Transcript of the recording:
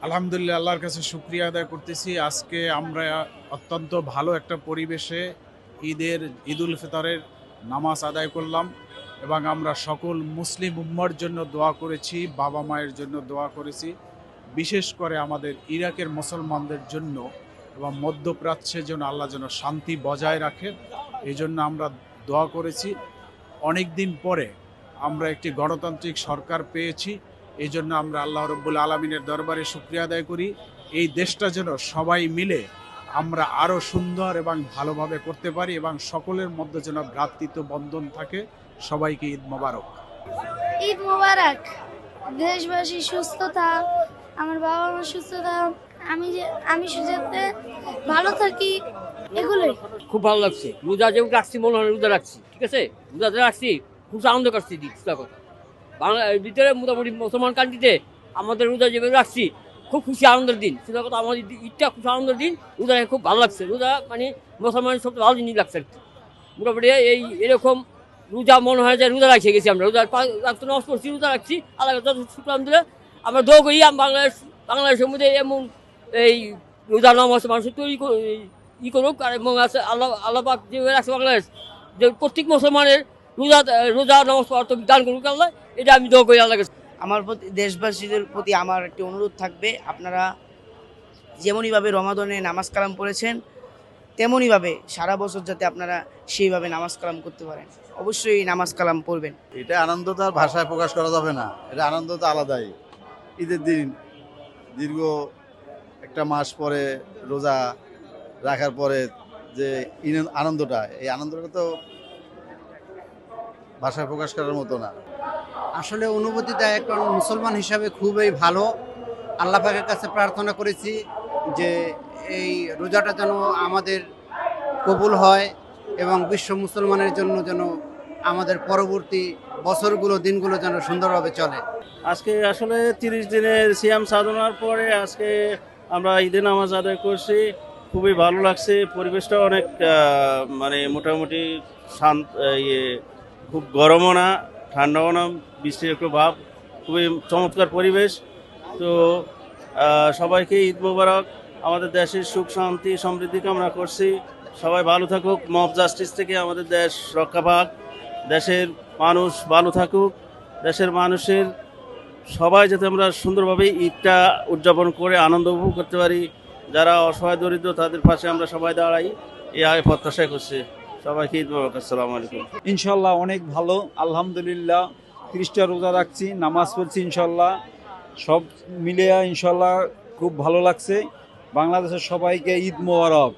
আলহামদুলিল্লাহ, আল্লাহর কাছে শুকরিয়া আদায় করতেছি। আজকে আমরা অত্যন্ত ভালো একটা পরিবেশে ঈদুল ফিতরের নামাজ আদায় করলাম এবং আমরা সকল মুসলিম উম্মার জন্য দোয়া করেছি, বাবা মায়ের জন্য দোয়া করেছি। বিশেষ করে আমাদের ইরাকের মুসলমানদের জন্য এবং মধ্যপ্রাচ্যে যেন আল্লাহ যেন শান্তি বজায় রাখে, এই জন্য আমরা দোয়া করেছি। অনেক দিন পরে আমরা একটি গণতান্ত্রিক সরকার পেয়েছি, এই জন্য আমরা আল্লাহ রব্বুল আলমিনের দরবারে শুকরিয়া আদায় করি। এই দেশটা যেন সবাই মিলে আমরা আরও সুন্দর এবং ভালোভাবে করতে পারি এবং সকলের মধ্যে যেন ভ্রাতৃত্ব বন্ধন থাকে। সবাইকে ঈদ মোবারক। ঈদ মোবারক। দেশবাসী সুস্থতা, আমার বাবা মা সুস্থতা, আমি যাতে ভালো থাকি, এগুলোই। খুব ভালো লাগছে। রোজা যেমন রাখছি মনে হয় রোজা রাখছি, ঠিক আছে, রোজা রাখছি, খুব আনন্দ করছি। কথা বাংলার ভিতরে মোটামুটি মুসলমান কান্ট্রিতে আমাদের রোজা যেভাবে রাখছি খুব খুশি আনন্দের দিন। সেটা কথা আমাদের ঈদটা খুব আনন্দের দিন। রোজা খুব ভালো লাগছে। রোজা মানে মুসলমানের সবচেয়ে ভালো জিনিস লাগছে। মোটামুটি এই এরকম রোজা মনে হয় যে রোজা রাখছে গেছি আমরা। রোজা নষ্ট করছি, রোজা রাখছি। আল্লাহ শুক্রান দিলে আমরা দোয়া করি বাংলাদেশের মধ্যে এমন এই রোজা নামাজ মানুষ তৈরি করুক। আর এবং আছে আল্লাহ পাক যেভাবে রাখছে বাংলাদেশ, যে প্রত্যেক মুসলমানের রোজা নামাজ পড়ার তো দান করুক আল্লাহ। এটা আমি দোয়া করি আল্লাহ কাছে। আমার প্রতি দেশবাসীদের প্রতি আমার একটি অনুরোধ থাকবে, আপনারা যেমনইভাবে রমাদানে নামাজ কালাম পড়েছেন তেমনইভাবে সারা বছর যাতে আপনারা সেইভাবে নামাজ কালাম করতে পারেন। অবশ্যই নামাজ কালাম পড়বেন। এটা আনন্দ তো আর ভাষায় প্রকাশ করা যাবে না। এটা আনন্দ তো আলাদাই। ঈদের দিন দীর্ঘ একটা মাস পরে রোজা রাখার পরে যে আনন্দটা, এই আনন্দটা তো ভাষায় প্রকাশ করার মতো না। আসলে অনুভূতিটা একজন মুসলমান হিসাবে খুবই ভালো। আল্লাহ পাকের কাছে প্রার্থনা করেছি যে এই রোজাটা যেন আমাদের কবুল হয় এবং বিশ্ব মুসলমানের জন্য যেন আমাদের পরবর্তী বছরগুলো দিনগুলো যেন সুন্দরভাবে চলে। আজকে আসলে 30 দিনের সিয়াম সাধনার পরে আজকে আমরা ঈদের নামাজ আদায় করছি। খুবই ভালো লাগছে। পরিবেশটা অনেক মানে মোটামুটি শান্ত, খুব গরমও না ঠান্ডাও না, বৃষ্টির একটু ভাব, খুবই চমৎকার পরিবেশ। তো সবাইকে ঈদ মোবারক। আমাদের দেশের সুখ শান্তি সমৃদ্ধি কামনা করছি। সবাই ভালো থাকুক, মব জাস্টিস থেকে আমাদের দেশ রক্ষা পাক, দেশের মানুষ ভালো থাকুক, দেশের মানুষের সবাই যাতে আমরা সুন্দরভাবে ঈদটা উদযাপন করে আনন্দ উপভোগ করতে পারি। যারা অসহায় দরিদ্র তাদের পাশে আমরা সবাই দাঁড়াই, এই প্রত্যাশা করছি। সবাইকে ঈদ মোবারক। আসসালামু আলাইকুম। ইনশাল্লাহ অনেক ভালো, আলহামদুলিল্লাহ। 30টা রোজা রাখছি, নামাজ পড়ছি, ইনশাল্লাহ সব মিলিয়ে ইনশাল্লাহ খুব ভালো লাগছে। বাংলাদেশের সবাইকে ঈদ মোবারক।